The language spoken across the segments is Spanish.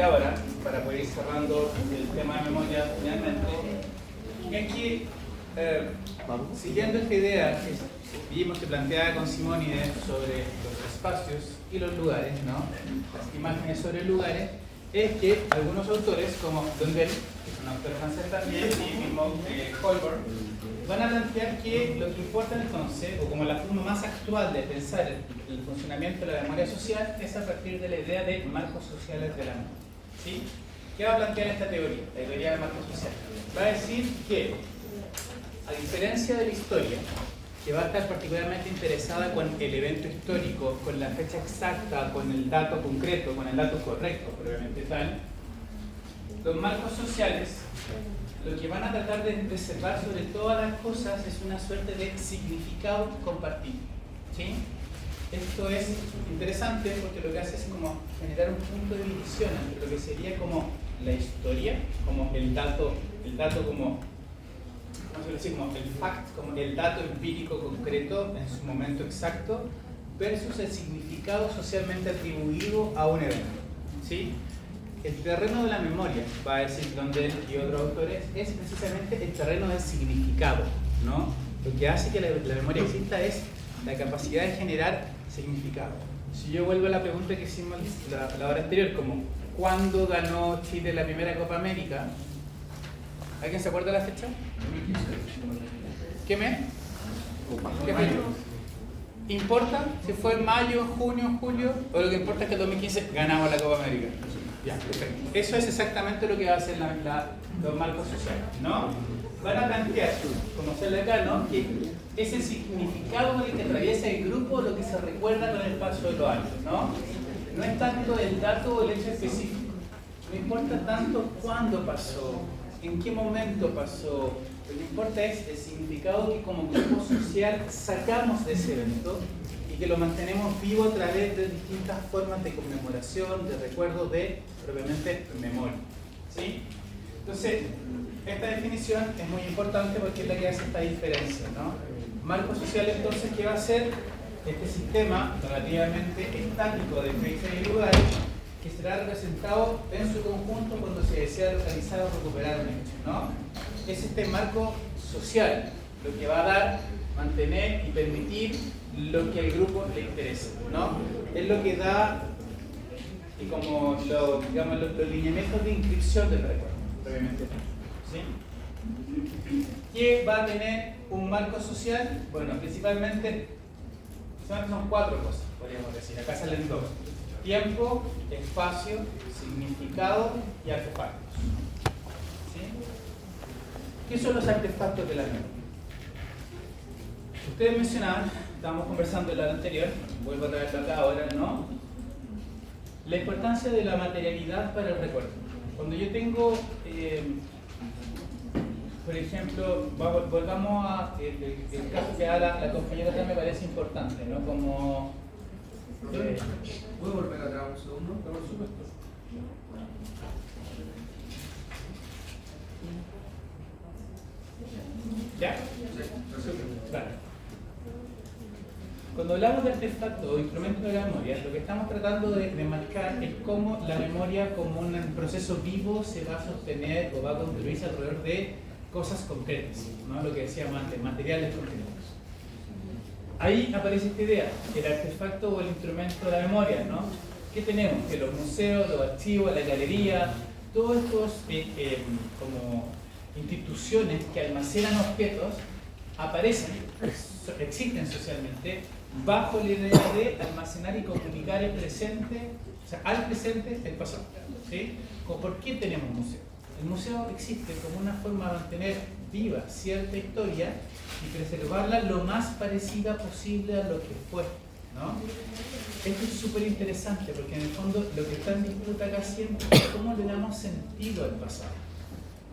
ver ahora, para poder ir cerrando el tema de memoria finalmente, es que, siguiendo esta idea que vimos que planteaba con Simónides sobre los espacios y los lugares, ¿no? Las imágenes sobre lugares, es que algunos autores, como Dondel, que es un autor francés también, y mismo Holborn, van a plantear que lo que importa entonces, o como la forma más actual de pensar el funcionamiento de la memoria social, es a partir de la idea de marcos sociales de la memoria. ¿Sí? ¿Qué va a plantear esta teoría? La teoría de marcos sociales. Va a decir que, a diferencia de la historia, que va a estar particularmente interesada con el evento histórico, con la fecha exacta, con el dato concreto, con el dato correcto, probablemente tal, los marcos sociales lo que van a tratar de preservar sobre todas las cosas es una suerte de significado compartido. ¿Sí? Esto es interesante porque lo que hace es como generar un punto de división entre lo que sería como la historia, como el dato como, ¿cómo se dice? Como el fact, como el dato empírico concreto en su momento exacto, versus el significado socialmente atribuido a un evento. ¿Sí? El terreno de la memoria, va a decir Dondel y otros autores, es precisamente el terreno del significado, ¿no? Lo que hace que la memoria exista es la capacidad de generar significado. Si yo vuelvo a la pregunta que hicimos la hora anterior, como ¿cuándo ganó Chile la primera Copa América? ¿Alguien se acuerda de la fecha? 2015. ¿Qué mes? ¿Qué fecha? ¿Importa si fue en mayo, junio, julio? ¿O lo que importa es que en 2015 ganamos la Copa América? Ya, perfecto. Eso es exactamente lo que va a hacer los marcos sociales, ¿no? Van a plantear, como se le acá, ¿no? Que es el significado con el que atraviesa el grupo lo que se recuerda con el paso de los años, ¿no? No es tanto el dato o el hecho específico. No importa tanto cuándo pasó, en qué momento pasó. Lo que importa es el significado que como grupo social sacamos de ese evento y que lo mantenemos vivo a través de distintas formas de conmemoración, de recuerdo, de propiamente memoria. ¿Sí? Entonces, esta definición es muy importante porque es la que hace esta diferencia, ¿no? Marco social, entonces, ¿qué va a ser? Este sistema relativamente estático de fechas y lugares que será representado en su conjunto cuando se desea localizar o recuperar un hecho, ¿no? Es este marco social lo que va a dar, mantener y permitir lo que al grupo le interesa, ¿no? Es lo que da y como digamos, los lineamientos de inscripción del recuerdo, previamente. ¿Sí? ¿Qué va a tener un marco social? Bueno, principalmente son 4 cosas, podríamos decir. Acá salen 2. Tiempo, espacio, significado y artefactos. ¿Sí? ¿Qué son los artefactos de la memoria? Ustedes mencionaban, estábamos conversando en la anterior, vuelvo a traerlo acá ahora, ¿no? La importancia de la materialidad para el recuerdo. Cuando yo tengo, por ejemplo, volvamos a el caso que da la compañera que me parece importante, ¿no? Como... ¿Puedo volver atrás un segundo? Por supuesto. ¿Ya? Claro. Cuando hablamos de artefactos o instrumentos de la memoria, lo que estamos tratando de marcar es cómo la memoria como un proceso vivo se va a sostener o va a construirse alrededor de cosas concretas, ¿no? Lo que decíamos antes, materiales concretos. Ahí aparece esta idea, el artefacto o el instrumento de la memoria, ¿no? ¿Qué tenemos? Que los museos, los archivos, la galería, todos estos como instituciones que almacenan objetos aparecen, existen socialmente, bajo la idea de almacenar y comunicar el presente, o sea, al presente el pasado. ¿Sí? ¿Por qué tenemos museo? El museo existe como una forma de mantener viva cierta historia y preservarla lo más parecida posible a lo que fue, ¿no? Esto es súper interesante porque en el fondo lo que está en disputa acá siempre es cómo le damos sentido al pasado.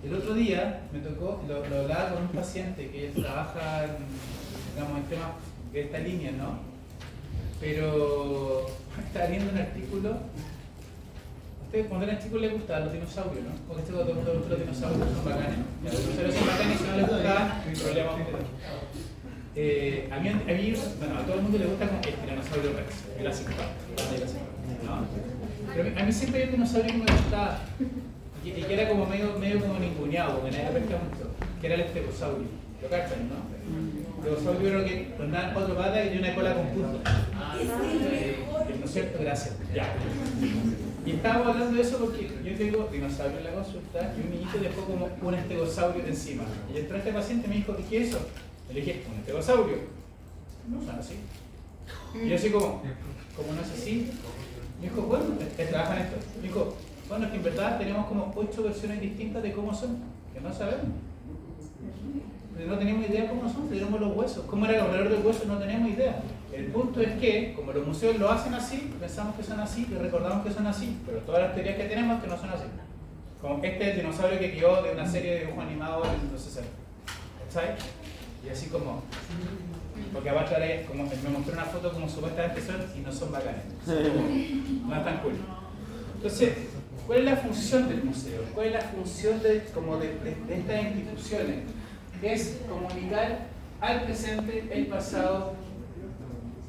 El otro día me tocó, lo hablaba con un paciente que trabaja digamos, en temas de esta línea, ¿no? Pero estaba viendo un artículo. Ustedes cuando eran chicos les gustaban los dinosaurios, ¿no? Porque todo el mundo los dinosaurios son bacanes. Los dinosaurios son bacanes y si no les gustaban, no hay problema. Bueno, a todo el mundo le gusta como el tiranosaurio rex, el clásico, ¿no? Pero a mí siempre hay un dinosaurio que me gustaba, y que era como medio como ninguneado, porque nadie lo pesca mucho, que era el estegosaurio. ¿Lo cachan, no? El estegosaurio era que andaba en 4 patas y tenía una cola con punta. ¿No es cierto? Gracias. Ya. Y estábamos hablando de eso porque yo tengo dinosaurio en la consulta y un niñito dejó como un estegosaurio encima. Y entró este paciente y me dijo, ¿qué es eso? Le dije, un estegosaurio. No son así. Y yo así como no es así. Me dijo, bueno, trabaja en esto. Me dijo, bueno, es que en verdad tenemos como 8 versiones distintas de cómo son, que no sabemos. No tenemos idea cómo son, tenemos los huesos. ¿Cómo era alrededor del hueso? No tenemos idea. El punto es que, como los museos lo hacen así, pensamos que son así y recordamos que son así, pero todas las teorías que tenemos es que no son así. Como este es el dinosaurio que quedó de una serie de dibujos animados en los 60. ¿Sabes? Y así como... Porque aparte ahora como me mostró una foto como supuestamente son y no son bacanes. No es tan cool. Entonces, ¿cuál es la función del museo? ¿Cuál es la función de estas instituciones? Es comunicar al presente, el pasado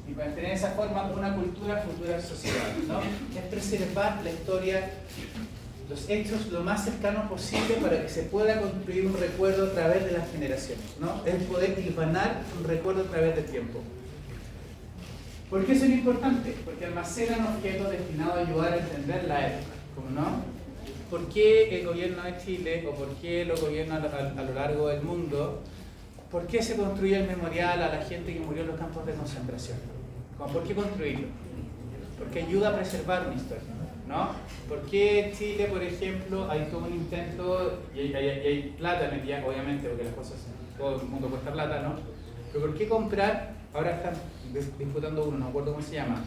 y mantener de esa forma una cultura futura sociedad, ¿no? Es preservar la historia, los hechos lo más cercano posible para que se pueda construir un recuerdo a través de las generaciones, ¿no? Es poder hilvanar un recuerdo a través del tiempo. ¿Por qué eso es importante? Porque almacenan objetos destinados a ayudar a entender la época, ¿cómo no? ¿Por qué el gobierno de Chile o por qué los gobiernos a lo largo del mundo, por qué se construye el memorial a la gente que murió en los campos de concentración? ¿Por qué construirlo? Porque ayuda a preservar una historia, ¿no? ¿Por qué Chile, por ejemplo, hay todo un intento y hay plata metida, obviamente, porque las cosas, todo el mundo cuesta plata, ¿no? Pero ¿por qué comprar? Ahora están disputando uno, no me acuerdo cómo se llama.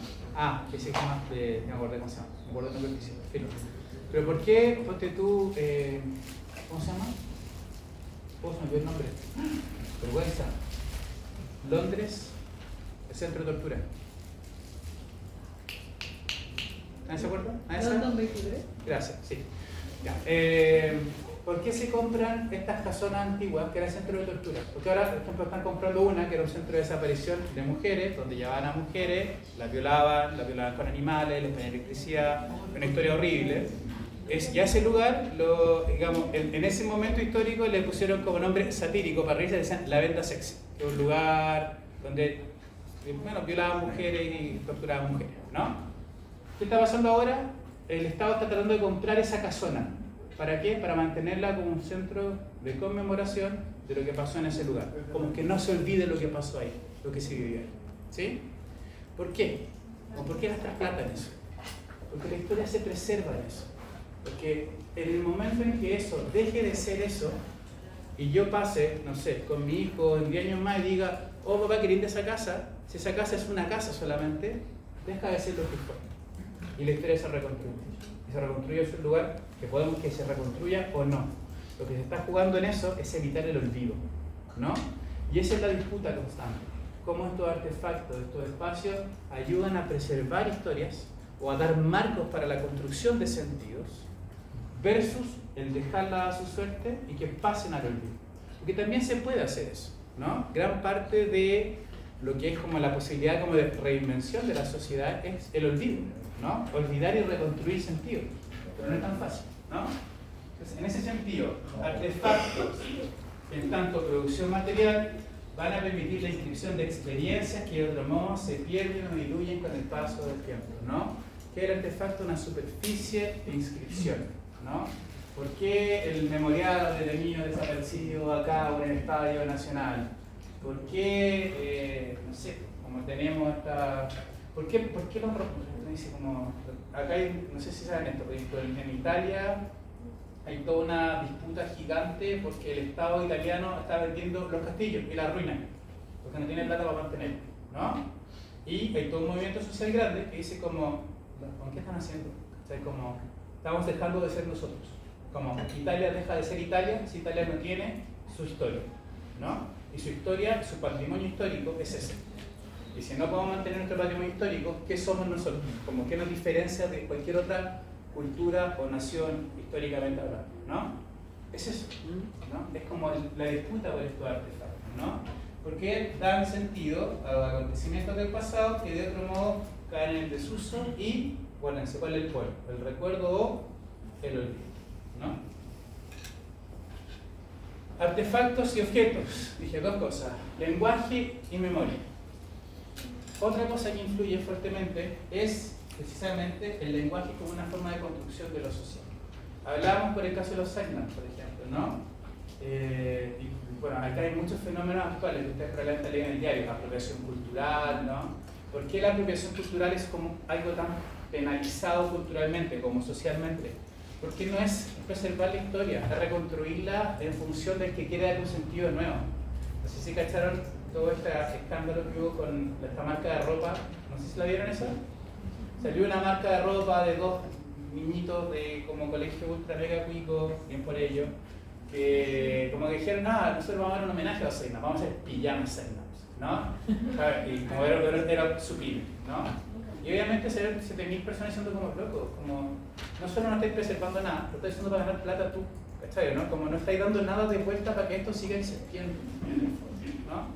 Que se llama, no me acuerdo cómo se llama, me acuerdo de filo. Pero ¿por qué, ponte tú, ¿cómo se llama? ¿Cómo se me olvidó el nombre? Vergüenza. Londres, el centro de tortura. ¿Nadie se acuerda? ¿Nadie sabe? London 23. Gracias, sí. Ya. ¿Por qué se compran estas casonas antiguas que eran centro de tortura? Porque ahora, por ejemplo, están comprando una que era un centro de desaparición de mujeres, donde llevaban a mujeres, las violaban con animales, les ponían electricidad, una historia horrible. Y a ese lugar, digamos, en ese momento histórico le pusieron como nombre satírico para reírse, decían La Venda Sexy, que es un lugar donde, bueno, violaban mujeres y torturaban mujeres, ¿no? ¿Qué está pasando ahora? El Estado está tratando de comprar esa casona. ¿Para qué? Para mantenerla como un centro de conmemoración de lo que pasó en ese lugar. Como que no se olvide lo que pasó ahí, lo que se vivió ahí. ¿Sí? ¿Por qué? ¿O por qué gastar plata en eso? Porque la historia se preserva en eso. Porque en el momento en que eso deje de ser eso, y yo pase, no sé, con mi hijo en 10 años más y diga, oh papá, qué linda esa casa, si esa casa es una casa solamente, deja de ser lo que fue. Y la historia se reconstruye. Y se reconstruye en un lugar que podemos que se reconstruya o no. Lo que se está jugando en eso es evitar el olvido, ¿no? Y esa es la disputa constante. Cómo estos artefactos, estos espacios ayudan a preservar historias o a dar marcos para la construcción de sentidos versus el dejarla a su suerte y que pasen al olvido. Porque también se puede hacer eso, ¿no? Gran parte de lo que es como la posibilidad como de reinvención de la sociedad es el olvido, ¿no? Olvidar y reconstruir sentidos, pero no es tan fácil, ¿no? Entonces, en ese sentido, artefactos, en tanto producción material, van a permitir la inscripción de experiencias que de otro modo se pierden o diluyen con el paso del tiempo, ¿no? ¿Qué es el artefacto? Una superficie de inscripción, ¿no? ¿Por qué el memorial de niños desaparecidos acá o en el Estadio Nacional? ¿Por qué, no sé, como tenemos esta... ¿Por qué los dice como... Acá hay, no sé si saben esto, pero en Italia hay toda una disputa gigante porque el Estado italiano está vendiendo los castillos y las ruinas, porque no tiene plata para mantenerlos, ¿no? Y hay todo un movimiento social grande que dice como, ¿con qué están haciendo? O sea, como, estamos dejando de ser nosotros. Como, Italia deja de ser Italia si Italia no tiene su historia, ¿no? Y su historia, su patrimonio histórico es ese. Y si no podemos mantener nuestro patrimonio histórico, ¿qué somos nosotros? Como, ¿qué nos diferencia de cualquier otra cultura o nación históricamente hablando, ¿no? Es eso, ¿no? Es como la disputa por estos artefactos, ¿no? Porque dan sentido a acontecimientos del pasado que de otro modo caen en el desuso y Acuérdense, ¿cuál es el polo? El recuerdo o el olvido, ¿no? Artefactos y objetos. Dije dos cosas, lenguaje y memoria. Otra cosa que influye fuertemente es precisamente el lenguaje como una forma de construcción de lo social. Hablábamos por el caso de los signals, por ejemplo, ¿no? Y bueno, acá hay muchos fenómenos actuales que ustedes probablemente leen en el diario, apropiación cultural, ¿no? ¿Por qué la apropiación cultural es como algo tan penalizado culturalmente como socialmente? Porque no es preservar la historia, es reconstruirla en función del que quiere dar un sentido nuevo. No sé si cacharon todo este escándalo que hubo con esta marca de ropa, no sé si la vieron eso. Salió una marca de ropa de dos niñitos de como colegio ultra mega cuico, bien por ello, que como que dijeron, nosotros vamos a dar un homenaje a los Seinas, vamos a hacer pijamas Seinas, ¿no? Y como era su pyme, ¿no? Y obviamente 7.000 personas siendo como locos, como no solo no estáis preservando nada, lo estáis haciendo para ganar plata tú, ¿cachai? ¿No? Como no estáis dando nada de vuelta para que esto siga existiendo, ¿no?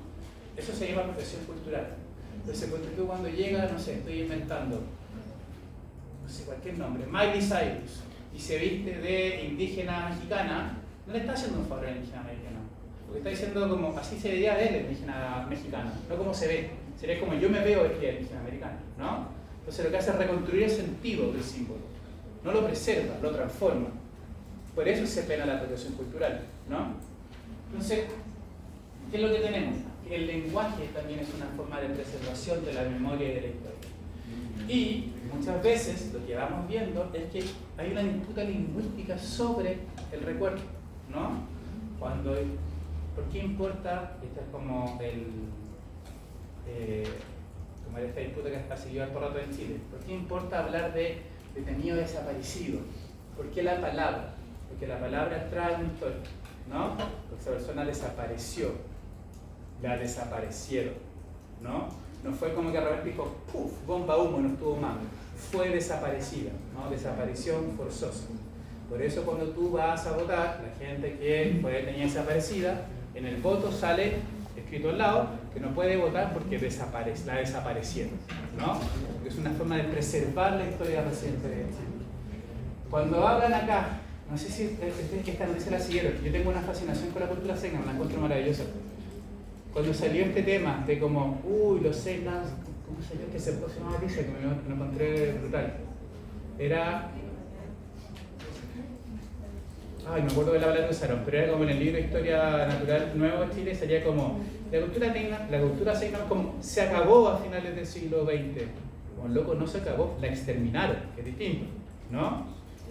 Eso se llama apropiación cultural. Entonces, tú cuando llega, no sé, estoy inventando, no sé, cualquier nombre, Miley Cyrus, y se viste de indígena mexicana, no le está haciendo un favor al indígena americano, porque está diciendo como, así se vería él, el indígena mexicano, no como se ve, sería como yo me veo el indígena americano, ¿no? Entonces lo que hace es reconstruir el sentido del símbolo, no lo preserva, lo transforma. Por eso se pena la apropiación cultural, ¿no? Entonces, ¿qué es lo que tenemos? El lenguaje también es una forma de preservación de la memoria y de la historia. Y muchas veces lo que vamos viendo es que hay una disputa lingüística sobre el recuerdo, ¿no? ¿Por qué importa? Esta es como como esta disputa que ha seguido harto rato en Chile. ¿Por qué importa hablar de detenido desaparecido? ¿Por qué la palabra? Porque la palabra trae una historia, ¿no? Porque esa persona desapareció, la desaparecieron, ¿no? No fue como que de repente dijo, ¡puf! Bomba humo, no estuvo mal. Fue desaparecida, ¿no? Desaparición forzosa. Por eso cuando tú vas a votar, la gente que fue detenida desaparecida, en el voto sale escrito al lado que no puede votar porque la desaparecieron, ¿no? Porque es una forma de preservar la historia reciente de Chile. Cuando hablan acá, no sé si esta noticia la siguieron, yo tengo una fascinación con la cultura Seinan, la encuentro maravillosa. Cuando salió este tema de como, los Seinas, ¿cómo salió que se próxima noticia que me encontré brutal? Era... Ay, me acuerdo de la palabra que usaron, pero era como en el libro de Historia Natural Nuevo de Chile, sería como la cultura Seinan como se acabó a finales del siglo XX. Como loco, no se acabó, la exterminaron, que es distinto, ¿no?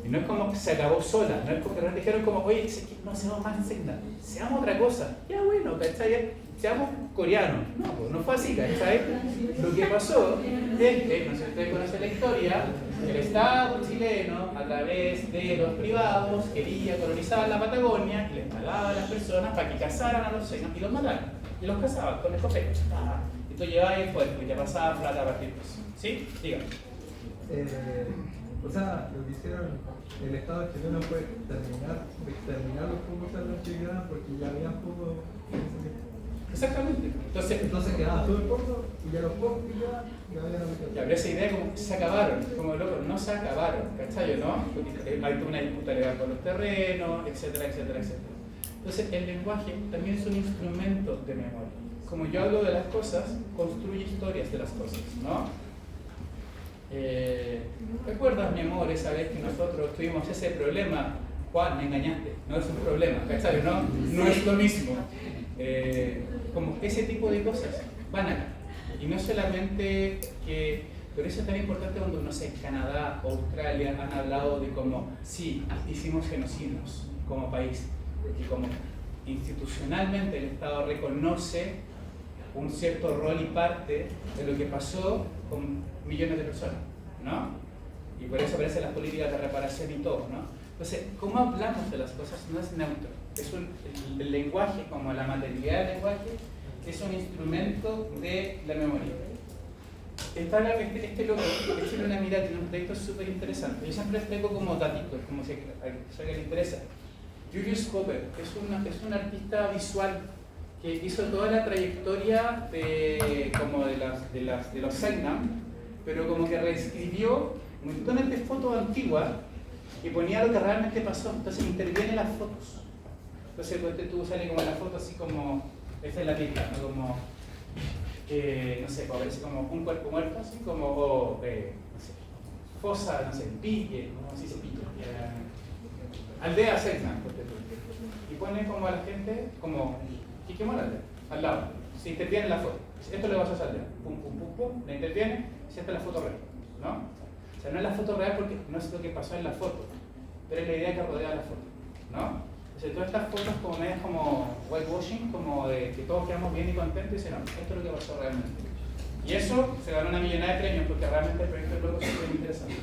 Y no es como se acabó sola, no es como que dijeron como, oye, no seamos más Seinan, seamos otra cosa. Ya bueno, ¿cachai? Seamos coreanos. No, pues no fue así, ¿cachai? Lo que pasó es que, no sé si ustedes conocen la historia, el Estado chileno, a través de los privados, quería colonizar la Patagonia y les pagaba a las personas para que cazaran a los Seinan y los mataran. Y los cazaban con escopetas. Y tú llevabas el fuego y ya pasaba plata a partir de eso. ¿Sí? Dígame. O sea, lo que hicieron el Estado chileno fue exterminar los pocos cerdos que quedaban porque ya había pocos. Exactamente. Entonces quedaba todo el poco y ya los pocos que quedaban ya habían aplicado. Ya, pero esa idea como se acabaron, como loco, no se acabaron, ¿cachai? ¿No? Hay una disputa legal con los terrenos, etcétera, etcétera, etcétera. Entonces, el lenguaje también es un instrumento de memoria. Como yo hablo de las cosas, construye historias de las cosas, ¿no? ¿Recuerdas, mi amor, esa vez que nosotros tuvimos ese problema? Juan, me engañaste, no es un problema, ¿cachai? No es lo mismo. Como ese tipo de cosas van acá. Y no solamente que, pero eso es tan importante cuando, no sé, Canadá o Australia han hablado de cómo, sí, hicimos genocidios como país, porque como institucionalmente el Estado reconoce un cierto rol y parte de lo que pasó con millones de personas, ¿no? Y por eso aparecen las políticas de reparación y todo, ¿no? Entonces, ¿cómo hablamos de las cosas? No es neutro. El lenguaje, como la materialidad del lenguaje, es un instrumento de la memoria. Este loco, Chile Una Mirada, tiene un proyecto súper interesante. Yo siempre explico como datitos, como si a alguien le interesa. Julius Cooper es un artista visual que hizo toda la trayectoria de los Seinan, pero como que reescribió montones de fotos antiguas y ponía lo que realmente pasó. Entonces interviene las fotos. Entonces pues, tú sale como la foto así como, esta es la típica, ¿no? Como, no sé, parece como un cuerpo muerto, así como, o, no sé, fosa, no sé, pille, ¿no? Así se pilla. Aldea Selknam, y pone como a la gente, como, Quique Morales, al lado. Se interviene la foto. Esto le va a hacer aldea. Pum, pum, pum, pum, la interviene, y esta es la foto real, ¿no? O sea, no es la foto real porque no es lo que pasó en la foto, pero es la idea que rodea la foto, ¿no? Entonces, todas estas fotos como medias como whitewashing, como de que todos quedamos bien y contentos, y dicen, no, esto es lo que pasó realmente. Y eso se ganó una millonada de premios porque realmente el proyecto de Loco es súper interesante.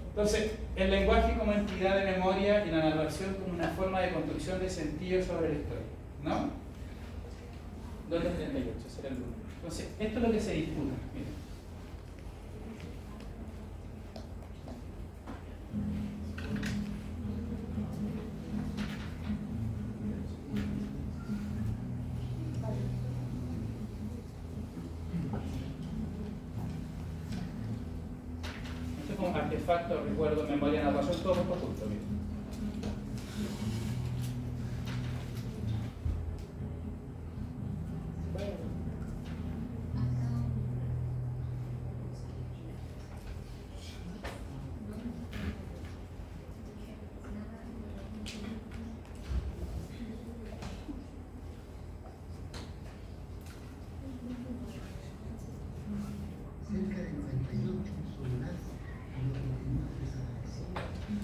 Entonces, el lenguaje como entidad de memoria y la narración como una forma de construcción de sentido sobre la historia, ¿no? 238 será el 1. Entonces, esto es lo que se disputa. Miren. Esto es como artefacto, recuerdo, memoria, narración, todo por junto. Miren. Cerca de 98 soldados, lo que continúa desapareciendo.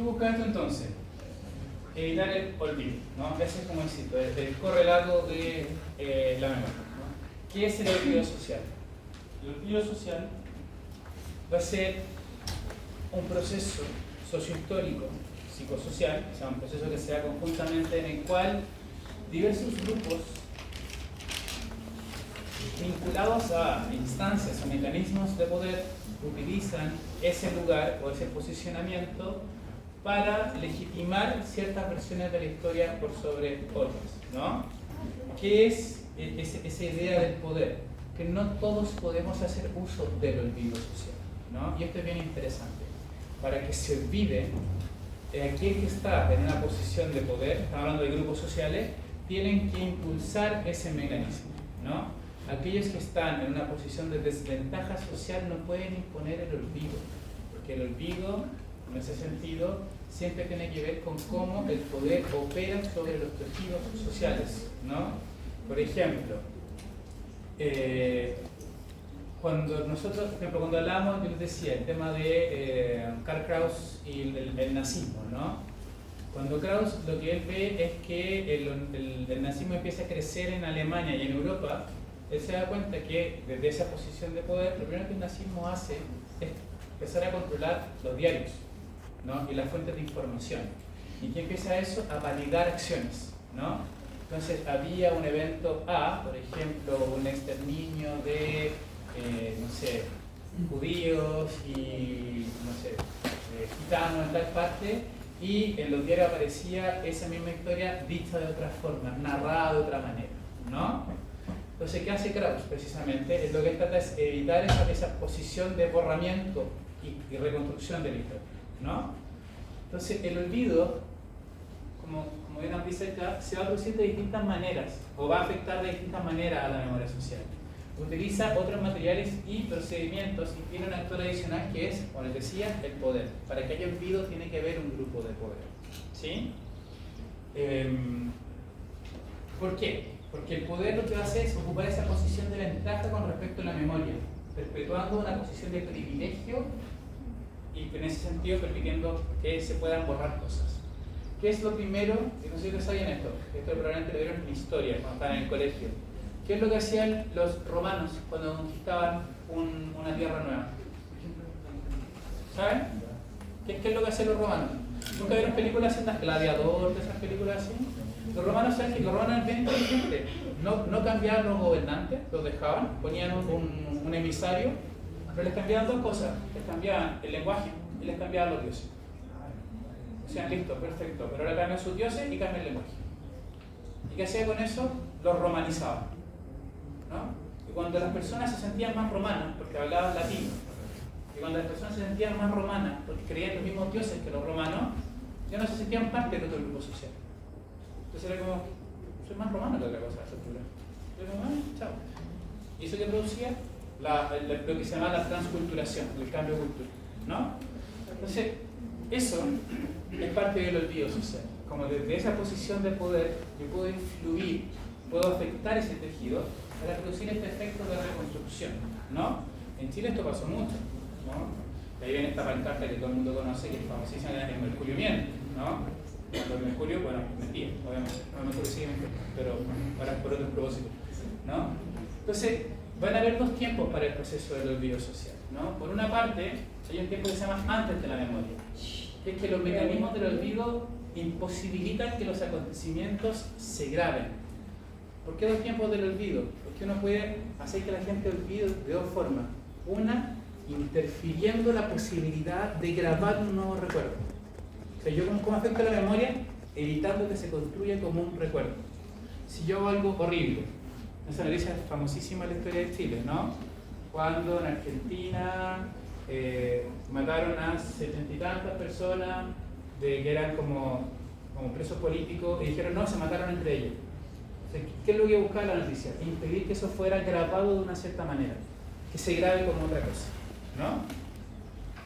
busca esto entonces? Evitar el olvido, ¿no? Ese es como insisto, el correlato de la memoria, ¿no? ¿Qué es el olvido social? El olvido social va a ser un proceso sociohistórico, psicosocial, o sea, un proceso que se da conjuntamente en el cual diversos grupos vinculados a instancias o mecanismos de poder utilizan ese lugar o ese posicionamiento para legitimar ciertas versiones de la historia por sobre otras, ¿no? ¿Qué es esa idea del poder? Que no todos podemos hacer uso del olvido social, ¿no? Y esto es bien interesante. Para que se olvide, aquel que está en una posición de poder, estamos hablando de grupos sociales, tienen que impulsar ese mecanismo, ¿no? Aquellos que están en una posición de desventaja social no pueden imponer el olvido, porque el olvido, en ese sentido, siempre tiene que ver con cómo el poder opera sobre los tejidos sociales, ¿no? Por ejemplo, cuando nosotros, por ejemplo, cuando hablamos, yo les decía, el tema de Karl Kraus y el nazismo, ¿no? Cuando Kraus lo que él ve es que el nazismo empieza a crecer en Alemania y en Europa, él se da cuenta que desde esa posición de poder, lo primero que el nazismo hace es empezar a controlar los diarios, ¿no? Y las fuentes de información. ¿Y qué empieza eso? A validar acciones, ¿no? Entonces había un evento A, por ejemplo, un exterminio de, no sé, judíos y, no sé, gitanos en tal parte, y en los diarios aparecía esa misma historia dicha de otra forma, narrada de otra manera, ¿no? Entonces, ¿qué hace Kraus? Precisamente, lo que trata es evitar esa posición de borramiento y reconstrucción de la historia, ¿no? Entonces, el olvido, como bien dice acá, se va a producir de distintas maneras, o va a afectar de distintas maneras a la memoria social. Utiliza otros materiales y procedimientos y tiene un actor adicional que es, como les decía, el poder. Para que haya olvido tiene que haber un grupo de poder, ¿sí? ¿Por qué? Porque el poder lo que va a hacer es ocupar esa posición de ventaja con respecto a la memoria, perpetuando una posición de privilegio y en ese sentido permitiendo que se puedan borrar cosas. ¿Qué es lo primero? Que no sé si sabían esto probablemente lo vieron en historia cuando estaban en el colegio. ¿Qué es lo que hacían los romanos cuando conquistaban una tierra nueva? ¿Saben? ¿Qué es lo que hacían los romanos? ¿Nunca vieron películas en las Gladiador, de esas películas así? Los romanos, ¿saben qué? Los romanos eran bien inteligentes. No cambiaban los gobernantes, los dejaban, ponían un emisario, pero les cambiaban dos cosas. Les cambiaban el lenguaje y les cambiaban los dioses. O sea, listo, perfecto, pero ahora cambian sus dioses y cambian el lenguaje. ¿Y qué hacía con eso? Los romanizaban, ¿no? Y cuando las personas se sentían más romanas, porque hablaban latín, y cuando las personas se sentían más romanas, porque creían los mismos dioses que los romanos, ya no se sentían parte de otro grupo social. Entonces era como, soy más romano que otra cosa, esa cultura. Yo como, chao. Y eso que producía lo que se llama la transculturación, el cambio cultural, ¿no? Entonces, eso es parte del olvido social. Como desde esa posición de poder, yo puedo influir, puedo afectar ese tejido para producir este efecto de reconstrucción, ¿no? En Chile esto pasó mucho, ¿no? Ahí viene esta pancarta que todo el mundo conoce, que es famosísima, el Mercurio miente, ¿no? Cuando el Mercurio, bueno, mentía, obviamente, no, el Mercurio sigue mintiendo, pero ahora por otros propósitos, ¿no? Entonces, van a haber dos tiempos para el proceso del olvido social, ¿no? Por una parte, hay un tiempo que se llama antes de la memoria, que es que los mecanismos del olvido imposibilitan que los acontecimientos se graben. ¿Por qué dos tiempos del olvido? Porque uno puede hacer que la gente olvide de dos formas. Una, interfiriendo la posibilidad de grabar un nuevo recuerdo. O sea, yo ¿cómo afecto la memoria? Evitando que se construya como un recuerdo. Si yo hago algo horrible, esa noticia es famosísima en la historia de Chile, ¿no? Cuando en Argentina mataron a 70 y tantas personas que eran como presos políticos y dijeron no, se mataron entre ellos. O sea, ¿qué es lo que buscaba la noticia? Impedir que eso fuera grabado de una cierta manera, que se grabe como otra cosa, ¿no?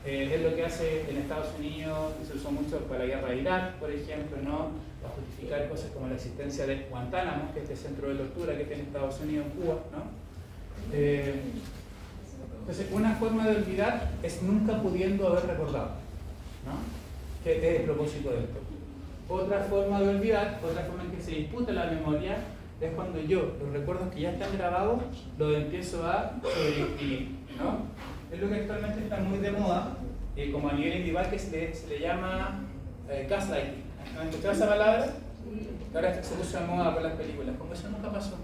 Es lo que hace en Estados Unidos, y se usó mucho para la guerra de Irak, por ejemplo, ¿no? Para justificar cosas como la existencia de Guantánamo, que es este centro de tortura que tiene Estados Unidos en Cuba, ¿no? Entonces, una forma de olvidar es nunca pudiendo haber recordado, ¿no? que es el propósito de esto. Otra forma de olvidar, otra forma en que se disputa la memoria, es cuando yo, los recuerdos que ya están grabados, los empiezo a sobreescribir, ¿no? Es lo que actualmente está muy de moda, como a nivel individual, que se le llama gaslighting. ¿Han escuchado esa palabra? Que ahora se puso de moda por las películas. Como eso nunca pasó,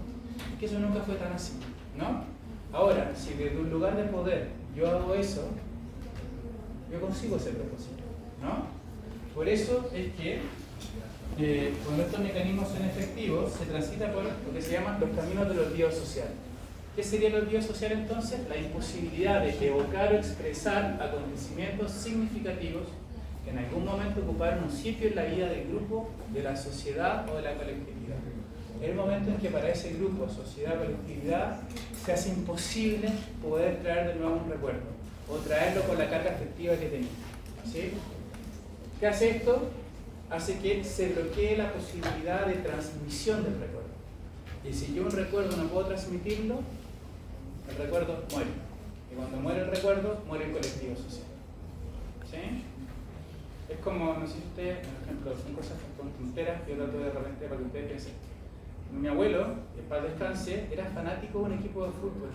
es que eso nunca fue tan así, ¿no? Ahora, si desde un lugar de poder yo hago eso, yo consigo ese propósito, ¿no? Por eso es que cuando estos mecanismos son efectivos, se transita por lo que se llaman los caminos del olvido social. ¿Qué sería el olvido social entonces? La imposibilidad de evocar o expresar acontecimientos significativos que en algún momento ocuparon un sitio en la vida del grupo, de la sociedad o de la colectividad. Es el momento en que para ese grupo, sociedad, colectividad, se hace imposible poder traer de nuevo un recuerdo o traerlo con la carga afectiva que tenía. ¿Sí? ¿Qué hace esto? Hace que se bloquee la posibilidad de transmisión del recuerdo. Y si yo un recuerdo no puedo transmitirlo, el recuerdo muere. Y cuando muere el recuerdo, muere el colectivo social. ¿Sí? Es como, no sé si ustedes, por ejemplo, son cosas con tonteras que yo trato de repente para que ustedes piensen. Mi abuelo, que en paz descanse, era fanático de un equipo de fútbol.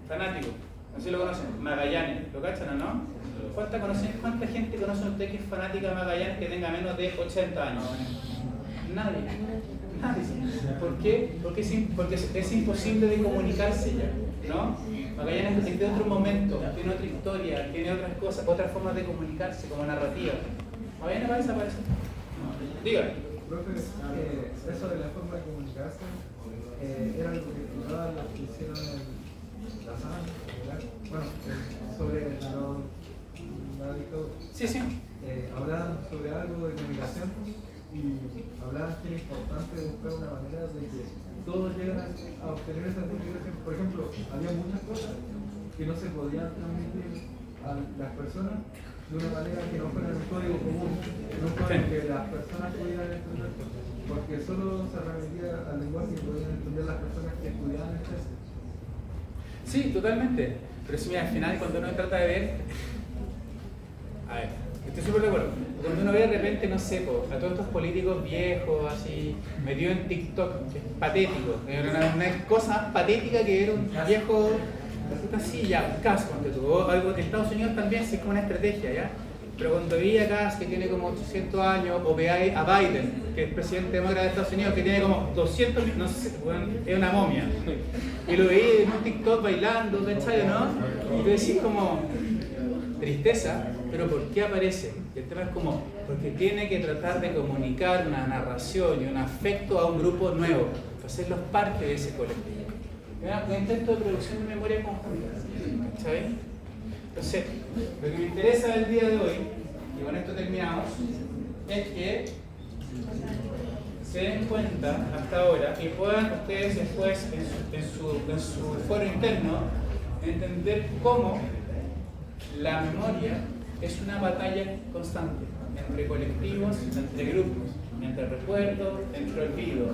Fanático. No sé si lo conocen. Magallanes. ¿Lo cachan o no? ¿Cuánta gente conoce usted que es fanática de Magallanes que tenga menos de 80 años? Nadie. Nadie. ¿Por qué? Porque es imposible de comunicarse ya, ¿no? Magallanes es de otro momento, tiene otra historia, tiene otras cosas, otras formas de comunicarse, como narrativa. Magallanes va a desaparecer. Diga. Profe, eso de la forma de comunicarse era algo que exploraban los que hicieron la sala, bueno, sobre la dictadura. Sí, sí. Hablaban sobre algo de comunicación y hablaban que era importante buscar una manera de que todos llegaran a obtener esa comunicación. Por ejemplo, había muchas cosas que no se podían transmitir a las personas de una manera que no fuera un código común, en un código que las personas pudieran entender, porque solo se remitía al lenguaje que podían entender las personas que estudiaban el texto. Sí, totalmente. Pero si mira, al final cuando uno trata de ver, a ver, estoy súper de acuerdo. Cuando uno ve de repente, no sé, a todos estos políticos viejos, así, metidos en TikTok, que es patético. Era una cosa patética que era un viejo, así ya, un casco, que tuvo algo de Estados Unidos también, sí, es como una estrategia, ¿ya? Pero cuando veía a Kass, que tiene como 800 años, o ve a Biden, que es presidente demócrata de Estados Unidos, que tiene como 200, no sé, bueno, es una momia. Y lo veía en un TikTok bailando, ¿cachai, no? Y tú decís como, tristeza, pero ¿por qué aparece? Y el tema es como, porque tiene que tratar de comunicar una narración y un afecto a un grupo nuevo, hacerlos parte de ese colectivo. Un intento de producción de memoria conjunta, ¿cachai? Entonces, lo que me interesa del día de hoy, y con esto terminamos, es que se den cuenta hasta ahora y puedan ustedes después en su foro interno entender cómo la memoria es una batalla constante entre colectivos, entre grupos, entre recuerdos, entre olvido.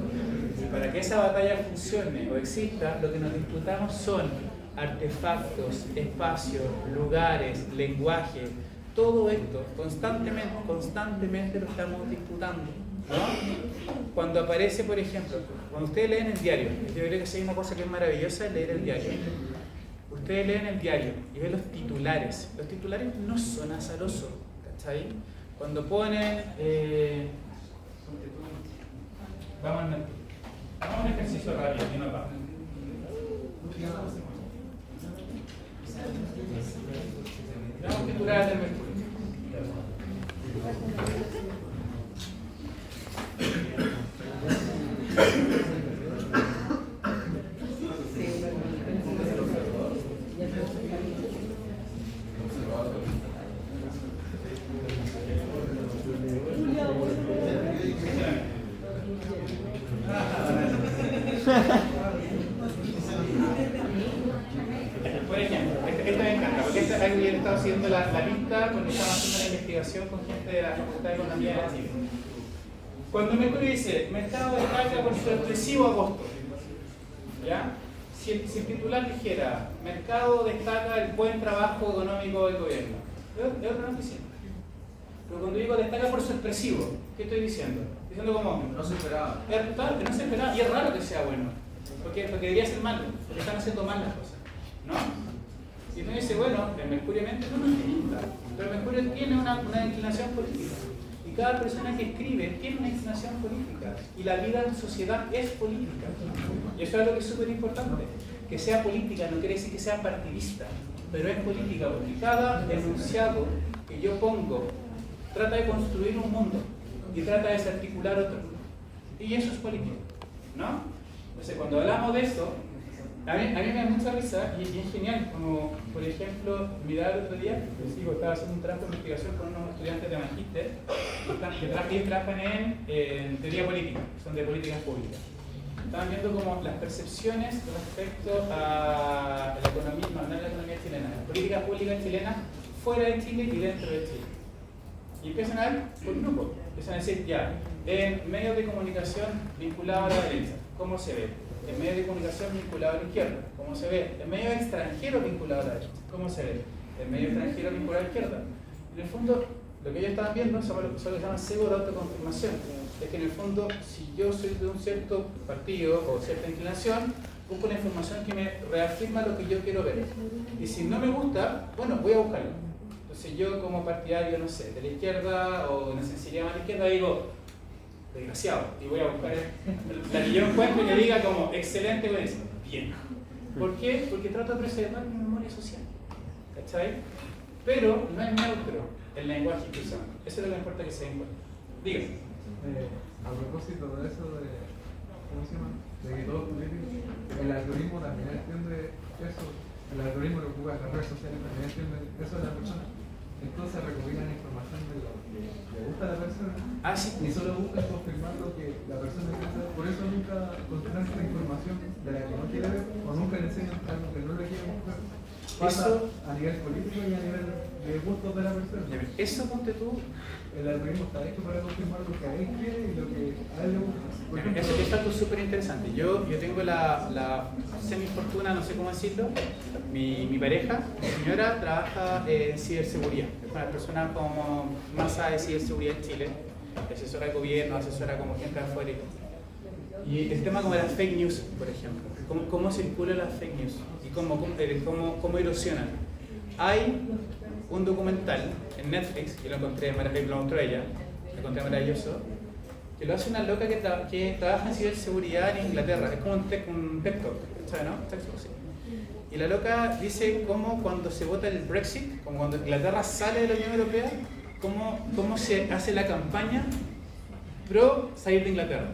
Y para que esa batalla funcione o exista, lo que nos disputamos son artefactos, espacios, lugares, lenguaje, todo esto constantemente lo estamos disputando, ¿no? Cuando aparece, por ejemplo, cuando ustedes leen el diario, yo creo que si hay una cosa que es maravillosa es leer el diario. Ustedes leen el diario y ven los titulares no son azarosos, ¿cachai? Cuando ponen, vamos a un ejercicio rápido, y nos vamos. Veamos titulares del Mercurio. Por ejemplo, esta me encanta, porque esta es algo que yo he estado siguiendo la lista cuando estaba haciendo la investigación con gente de la Facultad de Economía de Chile. Cuando Mercurio dice, mercado destaca por su expresivo agosto, ¿ya? Si el titular dijera, mercado destaca el buen trabajo económico del gobierno, es otra noticia. Pero cuando digo destaca por su expresivo, ¿qué estoy diciendo? Diciendo como... No se esperaba. Claro, que no se esperaba, y es raro que sea bueno. Porque debería ser malo, porque están haciendo mal las cosas, ¿no? Y uno dice, bueno, el Mercurio mente no nos gusta, pero el Mercurio tiene una inclinación política. Y cada persona que escribe tiene una inclinación política. Y la vida en sociedad es política. Y eso es algo que es súper importante. Que sea política no quiere decir que sea partidista, pero es política porque cada enunciado que yo pongo trata de construir un mundo y trata de desarticular otro. Y eso es política, ¿no? Entonces, cuando hablamos de eso, a mí me da mucha risa y es genial, como por ejemplo, miraba el otro día, les digo, estaba haciendo un trabajo de investigación con unos estudiantes de magíster que trabajan en teoría política, son de políticas públicas. Estaban viendo como las percepciones respecto a la economía, no la economía chilena, las políticas públicas chilenas fuera de Chile y dentro de Chile. Y empiezan a ver por grupo, empiezan a decir, ya, en medios de comunicación vinculados a la derecha, ¿cómo se ve? En medios de comunicación vinculados a la izquierda, ¿cómo se ve? En medios extranjeros vinculados a la derecha, ¿cómo se ve? En medios extranjeros vinculados a la izquierda. En el fondo, lo que ellos estaban viendo son lo que se llama sesgo de autoconfirmación. Es que en el fondo, si yo soy de un cierto partido o cierta inclinación, busco una información que me reafirma lo que yo quiero ver. Y si no me gusta, bueno, voy a buscarlo. Entonces yo como partidario, no sé, de la izquierda o una sensibilidad más a la izquierda, digo, desgraciado, y voy a buscar la que yo encuentro y que diga como excelente, voy a decir, bien. ¿Por qué? Porque trato de preservar mi memoria social. ¿Cachai? Pero no es neutro el lenguaje que usamos. Eso es lo que importa que se den cuenta. Dígame. A propósito de eso, ¿cómo se llama? De que todo es político, el algoritmo también entiende eso. El algoritmo que ocupa las redes sociales también entiende eso de la persona. Entonces recopilan información de lo que le gusta a la persona. Sí. Y solo buscan confirmar lo que la persona quiere. Por eso nunca consideran esta información de la que no quiere ver o nunca le enseñan algo que no le quiere buscar. Pasa eso, a nivel político y a nivel de gustos de la persona. Eso ponte tú. El algoritmo está hecho para confirmar lo que a él quiere y lo que a él le gusta. Por ejemplo, Eso es algo súper interesante. Yo tengo la semi-fortuna, no sé cómo decirlo. Mi pareja, mi señora, trabaja en ciberseguridad. Es una persona como más sabe de ciberseguridad en Chile. Asesora de gobierno, asesora como gente de afuera y todo. Y el tema como las fake news, por ejemplo. Cómo circulan las fake news y cómo erosionan. Hay un documental en Netflix, que lo encontré, lo mostró ella, lo encontré maravilloso, que lo hace una loca que trabaja en ciberseguridad en Inglaterra. Es como un TED Talk, ¿sabes, no? Sí. Y la loca dice cómo cuando se vota el Brexit, como cuando Inglaterra sale de la Unión Europea, cómo se hace la campaña pro salir de Inglaterra.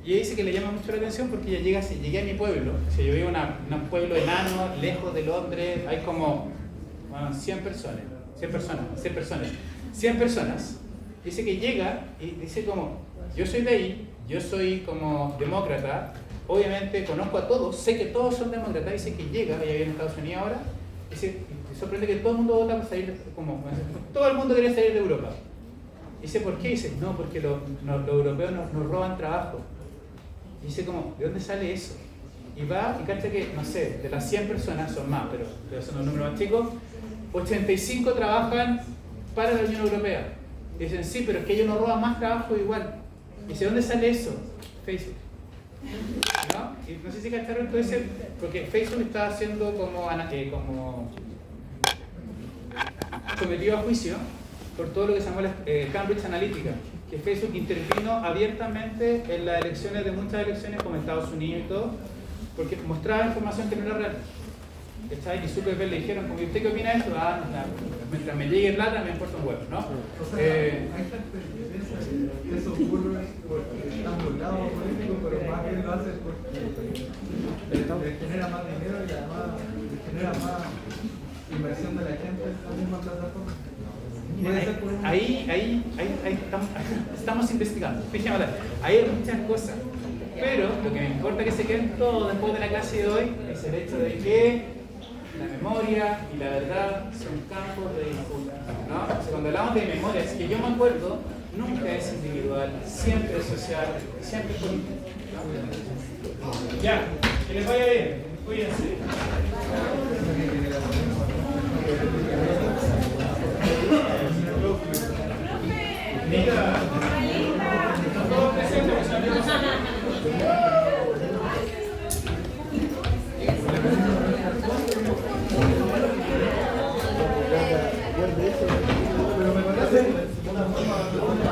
Y ella dice que le llama mucho la atención porque ella llega así, llegué a mi pueblo, o sea, yo vivo en un pueblo enano, lejos de Londres, hay como 100 personas. Dice que llega y dice como, yo soy de ahí, yo soy como demócrata, obviamente conozco a todos, sé que todos son demócratas, dice que llega, ella vive en Estados Unidos ahora, dice, me sorprende que todo el mundo vota para salir, todo el mundo quería salir de Europa. Dice, ¿por qué? Dice, no, porque los europeos nos roban trabajo. Dice como, ¿de dónde sale eso? Y va y cacha que, no sé, de las 100 personas, son más, pero son los números más chicos, 85 trabajan para la Unión Europea. Dicen, sí, pero es que ellos nos roban más trabajo igual. Dice, ¿dónde sale eso? Facebook. ¿No? Y no sé si cacharon todo ese, porque Facebook está haciendo como sometido a juicio por todo lo que se llamó Cambridge Analytica, que Facebook intervino abiertamente en las elecciones de muchas elecciones como Estados Unidos y todo, porque mostraba información que no era real. ¿Cachai? Y supe ver, le dijeron, como, ¿usted qué opina de esto? Mientras me llegue plata me importa un huevo, ¿no? O sea, hay gente que piensa que eso ocurre porque están burlados políticos, pero más bien lo hace porque les genera más dinero y además les genera más inversión de la gente en la misma plataforma. Ahí estamos investigando. Fíjate, ahí hay muchas cosas. Pero lo que me importa que se queden todos después de la clase de hoy es el hecho de que la memoria y la verdad son campos de disputa, ¿no? O sea, cuando hablamos de memoria, es que yo me acuerdo, nunca es individual, siempre es social, siempre es político, ¿no? Ya, que les vaya bien, cuídense. personas